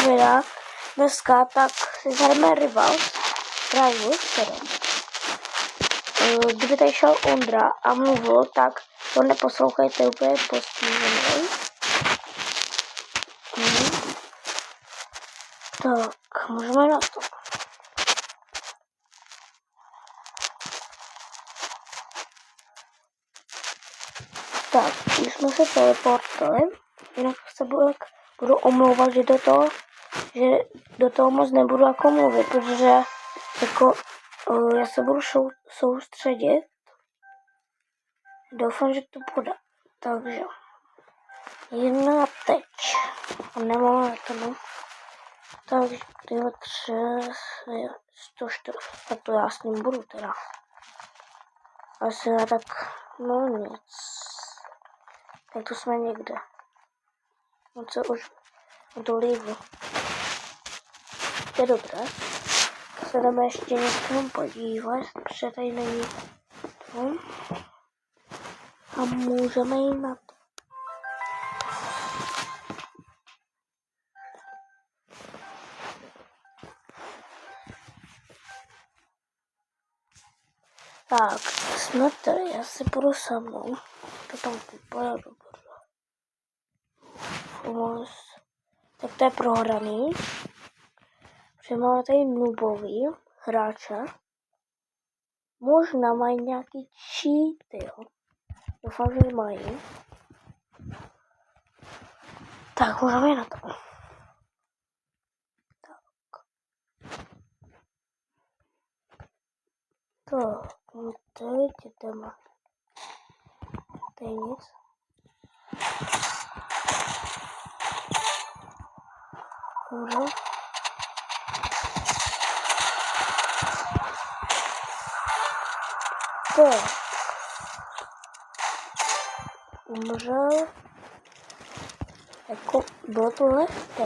videa dneska, tak si zahrajeme Rivals, kdyby tady šel Ondra a mluvil, tak to neposlouchejte, úplně postížený. Tak, můžeme na to. Tak, už jsme se teleportali, jinak se budu omlouvat, že do toho moc nebudu jako mluvit, protože jako já se budu soustředit. Doufám, že to bude. Takže jedna teď. A nemáme to, no. Takže 3, 104. A to já s ním budu teda. Asi ne tak, no nic. Tak tu jsme někde. No co už do lívu. To je dobré. Se jdeme ještě někam podívat, protože tady není to. A můžeme jít na to. Tak, jsme tady, já si půjdu se mnou. To tam vypadá dobře. Tak to je prohraný. Protože máme tady noobový hráče. Možná mají nějaký cheaty, jo. Doufám, že mají. Tak, můžeme jít na to. Tak, no teď jdeme. Tady nic. Dobře. Tak. Umřel. Jako bylo to lehké.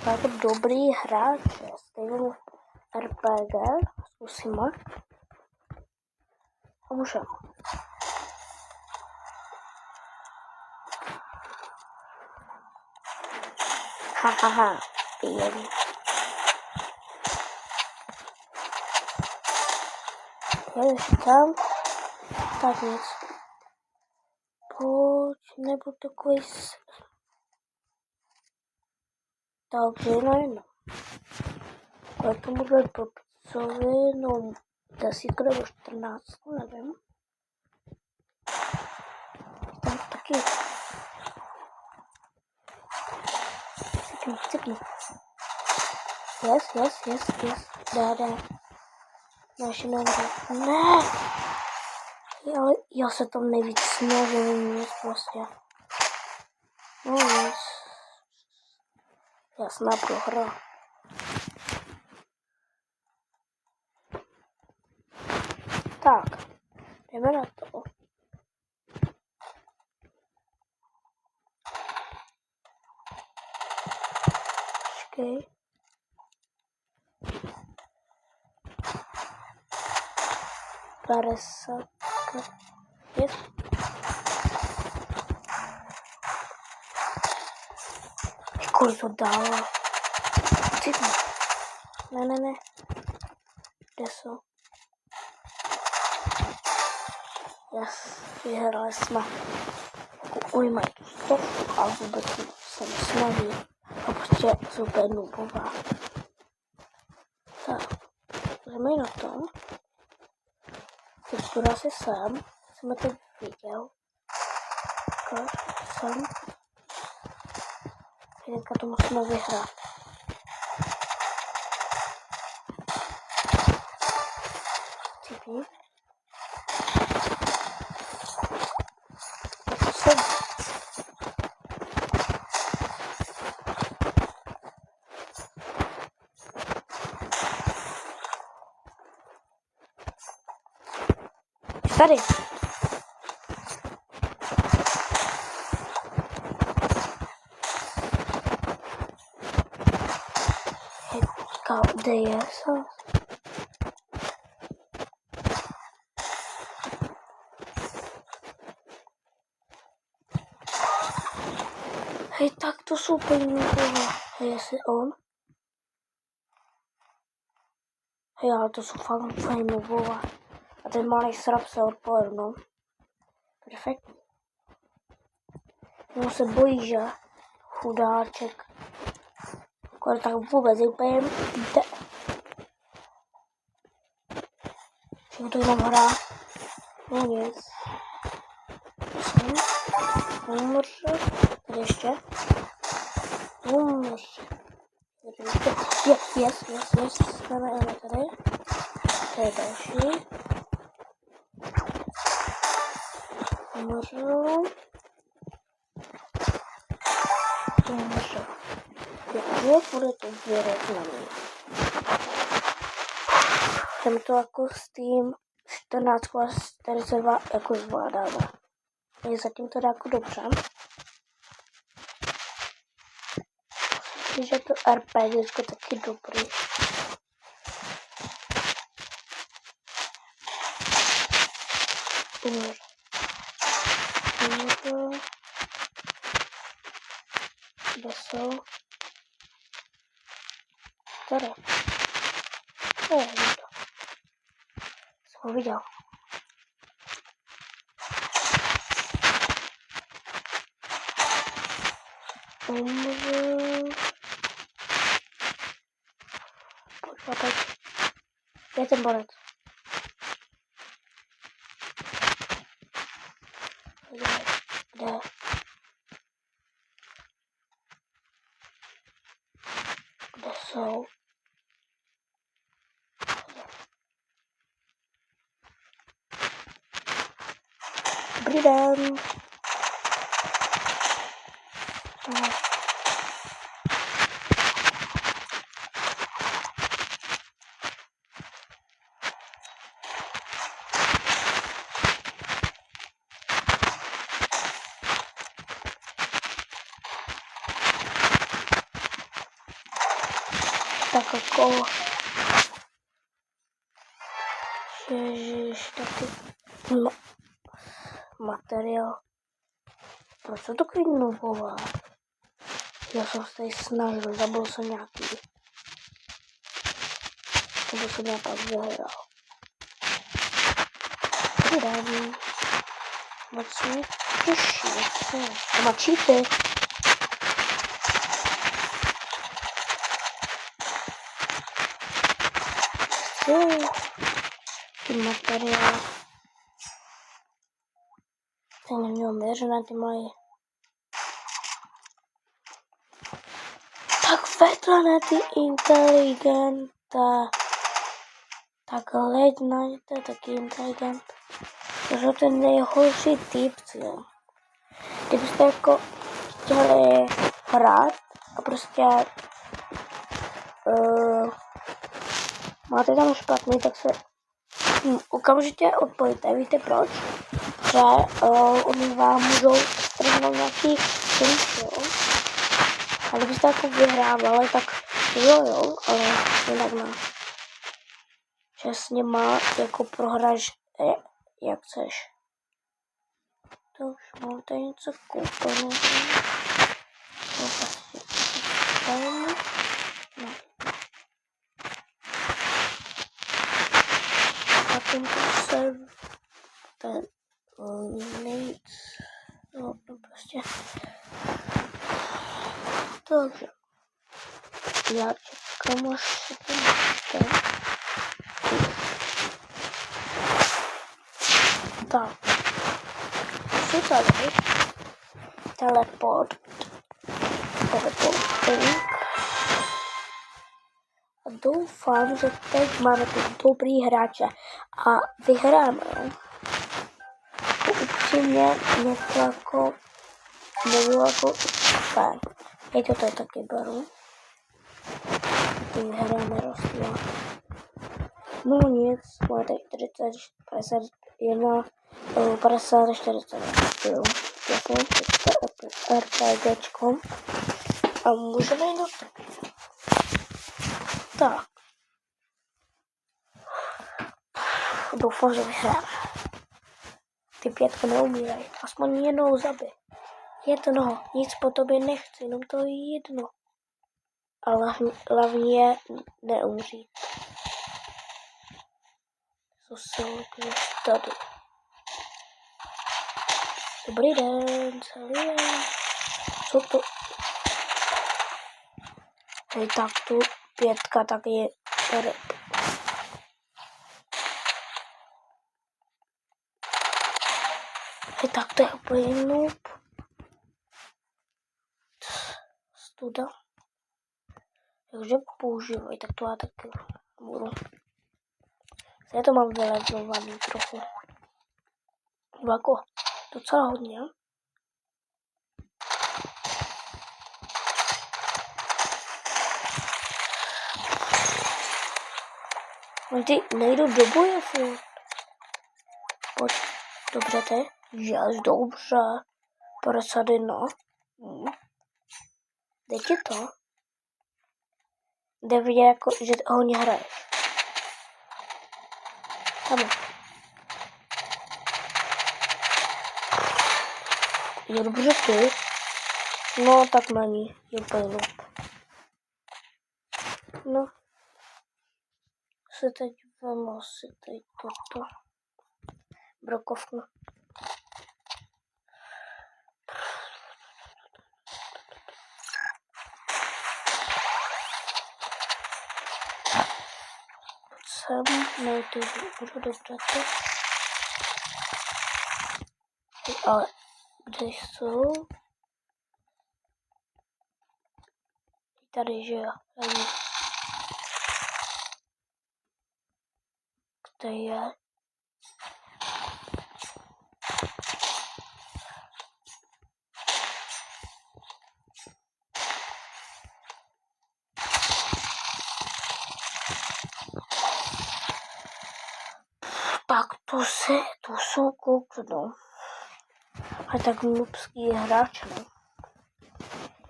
Jako dobrý hráč. Stejně RPG. Zkusíme. A můžeme. Hahaha. Pěkný. Jedeš tam. Tak nic. Pojď, nebuď takový takže jedna. Kolik to bude po pizzovi, no 10 nebo 14, nevím. Tam taky. Cykni. Yes. Dá. Naši nohy. Ne! Ale já se tam nejvíc snažím, nic prostě. No nic. Jasná prohra. Tak, jdeme na to. Počkej. Je. Kolik to dalo? Ne. Kde jsou? Yes, vyhrali jsme. Ujmají tu stovku a vůbec se nesnaží. A prostě super noobová. Tak, jdeme na to. Teď budu asi sem. Jsem to viděl. Tak, sem. Teďka to musíme vyhrát. Cípni. Tady. Kde je se? Hej, tak to jsou peníze. Hej, jestli on. Hej, ale to jsou fakt fajn nubové. A ten malý srap se odpojil, no. Perfektní. On se bojí, že? Chudáček. Ale tak vůbec úplně jde. Čeho to jenom hrá? No nic. Umře. Tady ještě. Umře. Yes. Máme tady. To je další. Umřu. Umřu. Pěkně bude to vyrovnaný. Jsem to jako s tím 14 a 42 jako zvládáme. Je zatím to jako dobře. Myslím, že to RPGčko taky dobrý. Umřu. Kde jsou? Tady. To je to. Jsem ho viděl. Umřu. Počkej. Kde je ten borec? Kde? Kde jsou? Dobrý den. Tak jako... Ježiš, taky... No. Materiál. Proč to takový nubové? Já jsem se tady snažil, zabil jsem nějaký. Nebo jsem já pak vyhrál. Vydávím. Moc mě těší. To má cheaty. Ty materiál. Ten neměl měřené, ty mají. Tak vedle ty inteligenta. Tak hlednajte taky inteligent. To jsou ten nejhorší typci. Kdybyste jako chtěli hrát a prostě máte tam špatný, tak se okamžitě odpojíte. Víte proč? Že oni vám můžou strhnout nějaký klíč, jo? A kdybyste jako vyhrávali, tak jo, ale jinak ne. Že s nima jako prohráš, jak chceš. To už mám tady něco koupeného. A tento server, ten nejc, no prostě. Takže já čekám, až se to načte. Tak. Jsi tady. Teleporting. A doufám, že teď máme tu dobrý hráče a vyhráme. Upřímně mě to jako nebylo jako super. Já to tady taky beru. Vyhráme rozsíla. No nic, máme tady 40, 51, 50, 40. Jo. Já jsem RPGčko a můžeme jít do toho. Tak. Doufám, že vyhrám. Ty 5 neumírají. Aspoň jednou zabij. Jedno. Nic po tobě nechci, jenom to jedno. Ale hlavně neumřít. Co se lokneš tady? Dobrý den, celý den. Co to? Hej, tak tu 5 tak je ryb. Hej, tak to je úplně noob. Studa. Takže používaj, tak to já taky budu. Já to mám vylevlovaný trochu. Jako docela hodně. Ty nejdu do boje furt. Pojď, dobře ty. Yes, dobře. 51. Jde ti to? Jde vidět jako, že hodně hraješ. Tam. Je dobře ty. No tak není. Je úplně noob. No. Se teď vemu si teď toto. Brokovku. Sem, no to budu dobře to. Ale kde jsou? Tady, že jo. Tady. Kde je? Tak to jsou kouknu. A tak noobský hráč, no.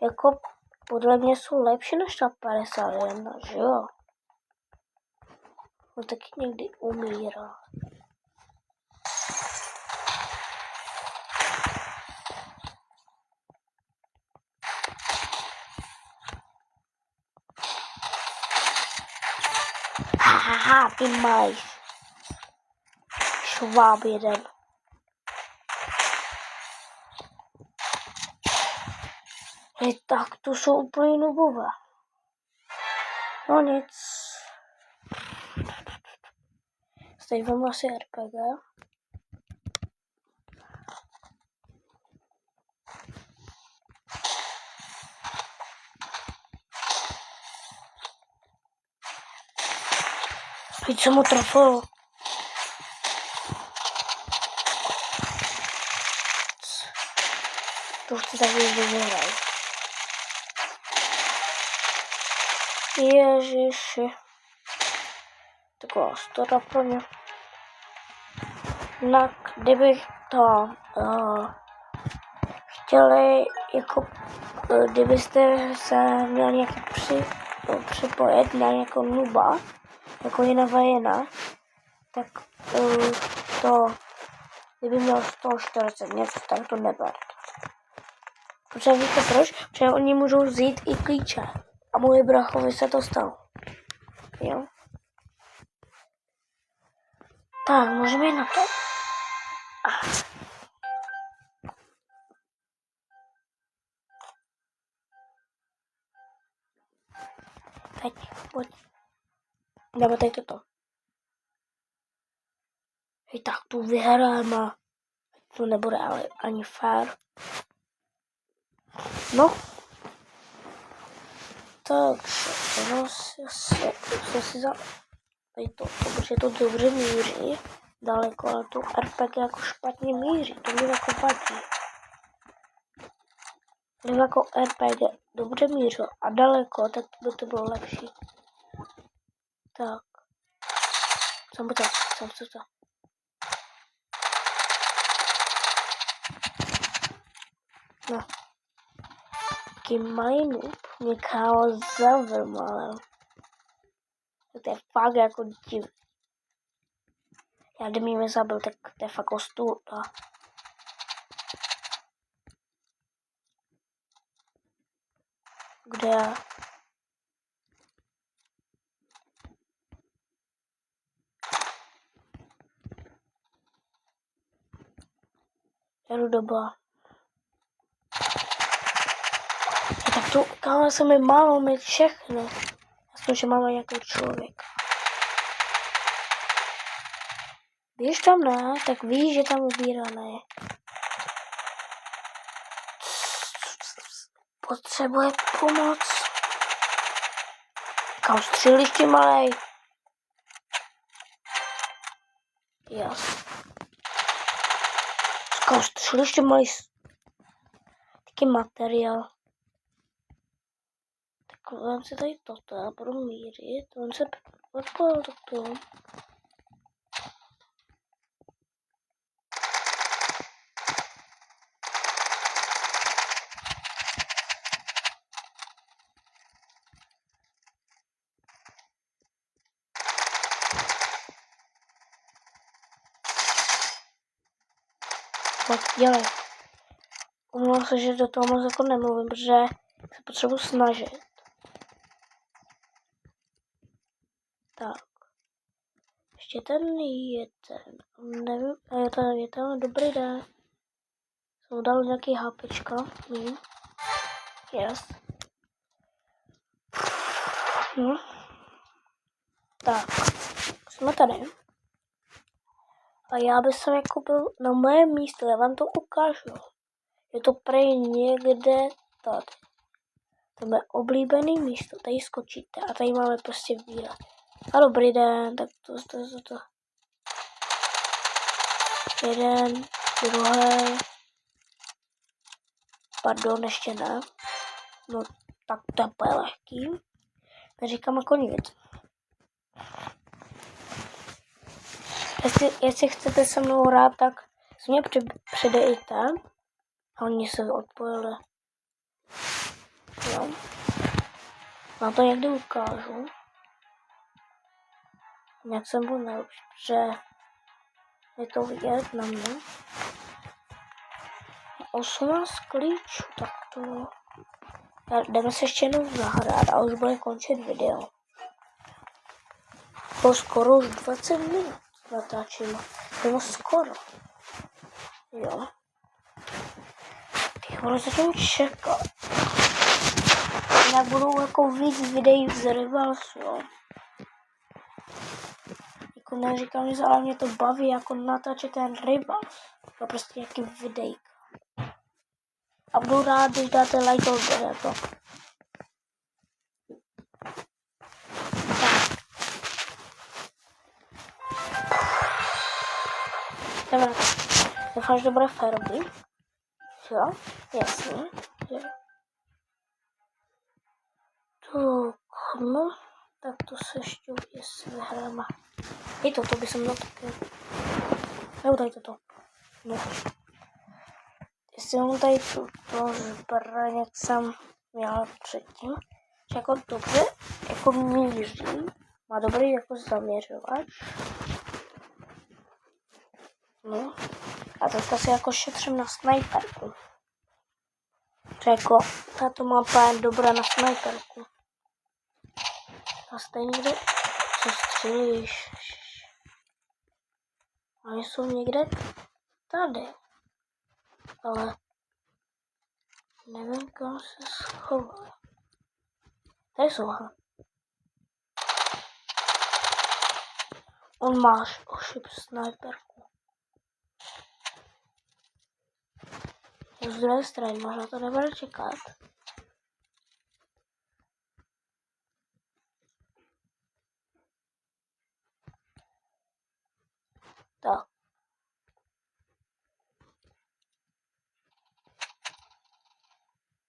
Jako podle mě jsou lepší než ta 51, že jo? On taky někdy umírá. Haha, ty máš. Šváb jeden. Hej, tak to jsou úplně nubové. No nic. Teď vám asi RPG. Teď jsem ho trefil. To chci tak vyhrát. Ježiši. Taková stoda pro mě. No, kdybych to chtěli, jako kdybyste se měli nějaký připojit na nějakou nuba, jako jiná vajena, tak to, kdyby měl 140 něco, tak to neberte. Protože víte proč? Protože oni můžou vzít i klíče. A moje brachovi se to stalo. Jo? Tak, můžeme jít na to. Teď, pojď. Dáme tady toto. Hej, tak tu vyhráme. To nebude ale ani fair. No. Takže, ono si za... Tady to, protože to dobře míří. Daleko, ale to RPG jako špatně míří. To mě jako vadí. Kdyby jako RPG dobře mířil a daleko, tak by to bylo lepší. Tak. Jsem to. No. Taký malý noob mě kámo zavrm, ale to je fakt jako div. Já kdyby mě zabil, tak to je fakt ostuda. Kde já? jdu do boha. Tak to ukázalo se mi málo mít všechno. Jasně, že máme nějaký člověk. Když tam ne, tak víš, že tam ubírané. Potřebuje pomoc. Kam střílíš, ty malej? Jas. Kam střílíš, ty malej? Taký materiál. Tak vám se tady toto, já budu mířit. On se odpojil do toho. Tak dělej. Umluvám se, že do toho moc jako nemluvím, protože se potřebuji snažit. Tak. Ještě ten jeden. Nevím, je ten dobrý den. Jsem dal nějaký hápečka. Yes. Tak. Jsme tady. A já bych se jako byl na moje místo, já vám to ukážu. Je to prej někde tady. To je oblíbený místo, tady skočíte a tady máme prostě výlet. A dobrý den, tak to. Jeden, druhý. Pardon, ještě ne. No, tak to je úplně lehký. Neříkám jako nic. Jestli chcete se mnou hrát, tak se mě přidejte. A oni se odpojili. Jo. Vám to někdy ukážu. Jak jsem byl nejlepší, že je to vidět na mě. 18 klíčů, tak to... Jdeme se ještě jednou zahrát a už bude končit video. To skoro už 20 minut natáčím. Bylo skoro. Jo. Já budu zatím čekat. Jinak budou jako víc videí z Rivalsu, jo. Jako neříkám, že ale mě to baví jako natáčet ten Rivals. To prostě nějaký videjka. A budu rád, když dáte like odběr to. Jdeme na to. Doufám, že to bude férový. Jo, jasně. Jo. Tak, no. Tak to se ještě jestli vyhráme. I toto by jsem dal taky. Nebo tady toto. No. Jestli mám tady tuto zbraň, jak jsem měla předtím. Že jako dobře, jako míří. Má dobrý jako zaměřovač. No. A teďka si jako šetřím na snajperku. Jako, tato mapa je dobrá na snajperku. A stejně někde, co střílíš. Oni jsou někde tady. Ale nevím, kam se schovají. Tady jsou, ha. On máš ošip snajperku. Z druhé strany, možná to nebude čekat. Tak.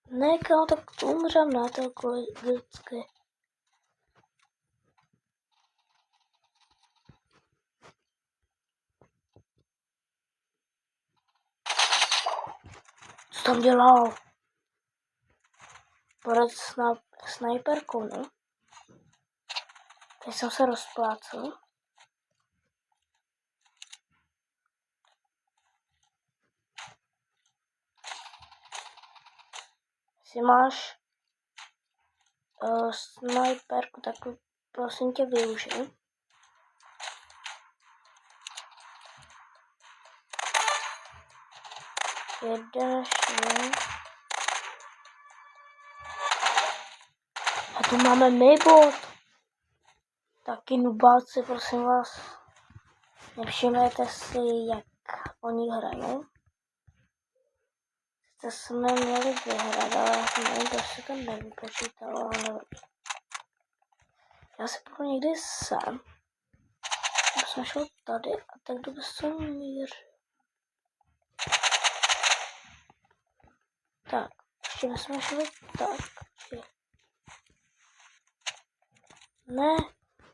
Ne, kámo, tak umřem na to vždycky. Co tam dělal? Poradit snajperkou, ne? Teď jsem se rozplácel. Jestli máš snajperku, tak prosím tě využij. jeden švin. A tu máme Maybot. Taky nubáci, prosím vás. Nevšimnete si, jak oni hrají. To jsme měli vyhrát, ale nevím, proč se to nevypočítalo, ale nevím. Já se půjdu někdy sám. Já jsem šel tady a tak doby jsem mířil. Tak, ještě bychom šli tak. Ne,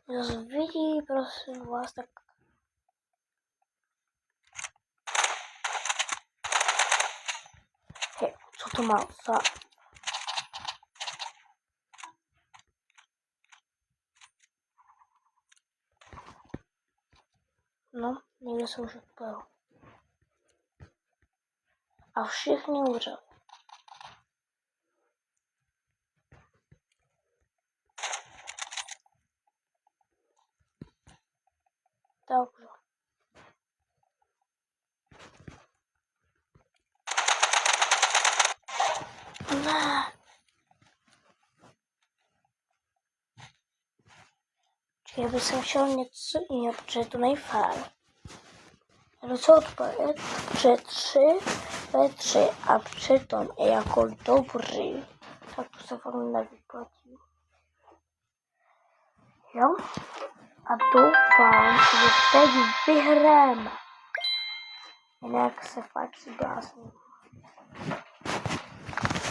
zase vidí, prosím vás, tak. Hej, co to má za... No, někde se už odpojil. A všichni umřeli. Takže. Ne. Já bych jsem šel něco jiného, protože to nejfér. Já se odpovědět před 3 ve 3 a přitom je jako dobrý. Tak to se fakt nevyplatí. Jo? A doufám, že teď vyhráme. Jinak se fakt zblázním.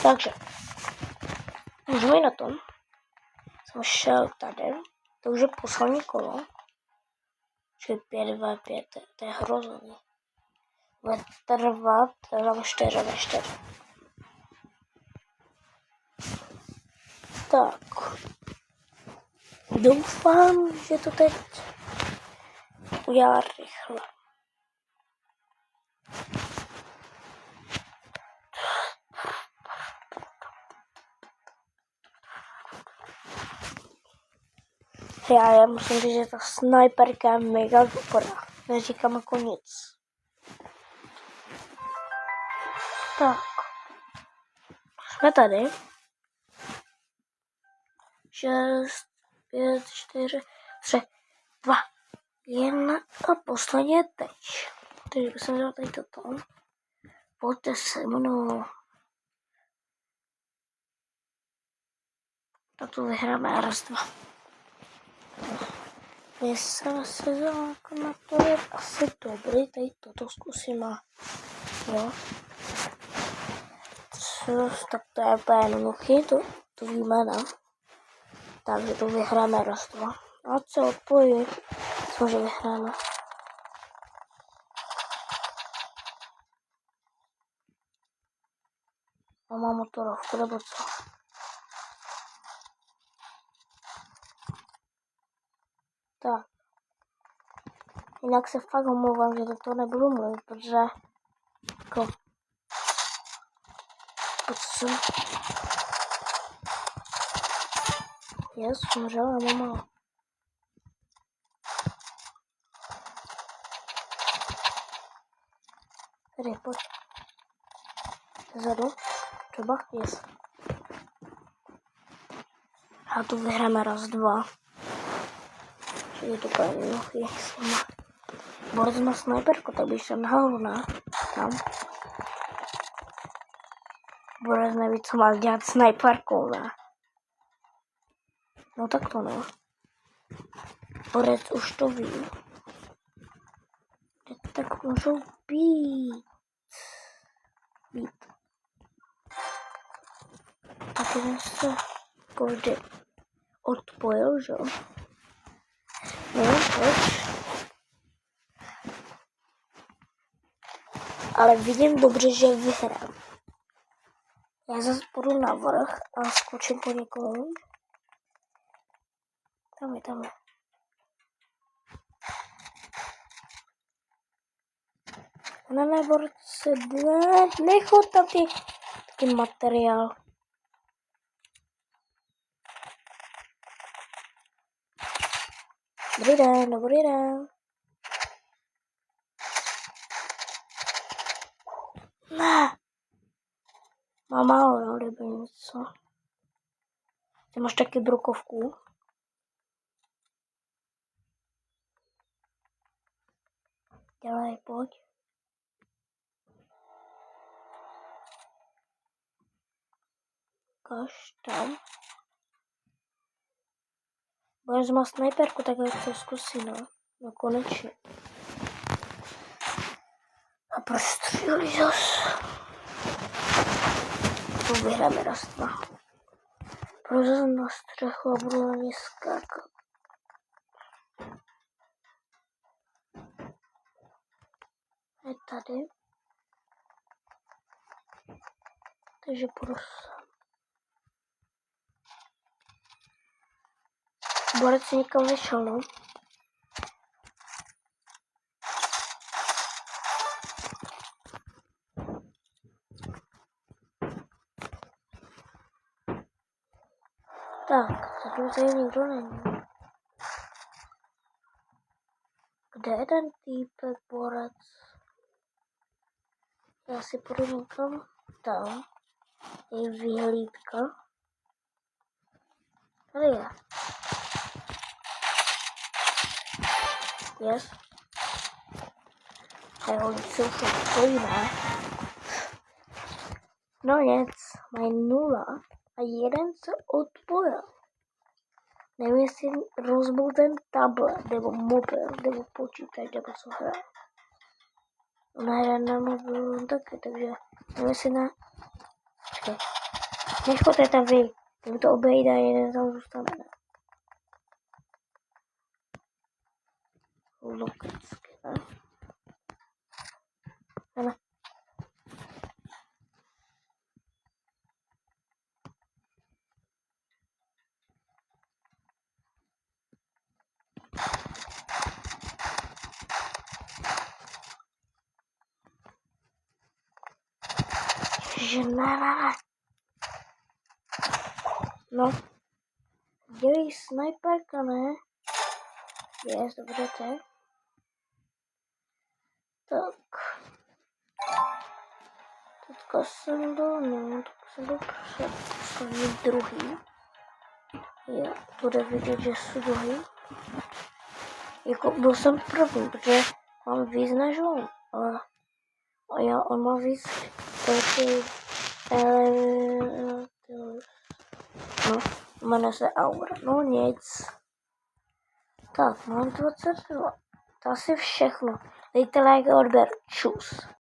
Takže, můžeme jít na tom. Jsem šel tady. To už je poslední kolo. Čili 5v5, to je hrozný. Bude trvat 4v4. Tak. Doufám, že to teď udělá rychle. Já musím říct, že ta snajperka je mega dobrá. Neříkám jako nic. Tak. Jsme tady. 6, 5, 4, 3, 2, 1 a posledně je teď. Takže bych dal tady toto. Pojďte se mnou. Tak to vyhráme raz, dva. Myslím si, že na to je asi dobrý. Tady toto zkusím a jo. Tak to je úplně jednoduchý, to víme, ne? Takže to vyhráme raz, dva. A co odpojí, cože vyhráme. A mám motorovku, nebo co? Tak. Jinak se fakt omlouvám, že do toho nebudu mluvit, protože jako jsem umřela mama. Tady, pojď. Zadu. Třeba? Yes. A tu vyhráme raz, dva. Je to úplně jednoduchý. Borec má snajperku, tak bych šel nahoru, ne? Tam. Borec neví, co má dělat snajperkou, ne? No tak to ne. Borec už to ví. Tak můžou být. Tak jeden se vždy odpojil, že jo? Nevím proč. Ale vidím dobře, že vyhrám. Já zase půjdu na vrch a skočím po někomu. Tam je. Ne, borci, nechod tam ty materiál. Dobrý den. Ne. co? Ty máš taky brokovku? Dělej, pojď. Kaž tam. Budeš má snajperku, tak jak to zkusí, no. No konečně. A proč střílí zas? To vyhráme rastma. Proč zase na střechu a budu na ně skákat. Je tady. Takže půjdu sem. Borec si někam vyšel, no. Tak, tady nikdo není. Kde je ten týpek, borec? Já si půjdu někam tam. Je vyhlídka. Tady je. Yes. A holice už stojí, ne? No nic, mají 0 a jeden se odpojil. Nevím, jestli rozbil ten tablet, nebo mobil, nebo počítač, nebo co hraje. Ona hraje na mobilu taky, takže nevím, jestli na... Počkej. Nechoďte tam vy, tím to obejde a jeden tam zůstane, ne? Logicky, ne? Ne. Že ne. No. Dělej snajperka, ne? Jest, dobře, tak. Tak. Teďka jsem byl, no, tak jsem byl před druhý. Jo, bude vidět, že jsou druhý. Jako byl jsem první, protože mám víc než on. A já, on má víc no, jmenuje se Aura. No nic. Tak, mám 22. To asi všechno. Dejte like a odběr. Čus.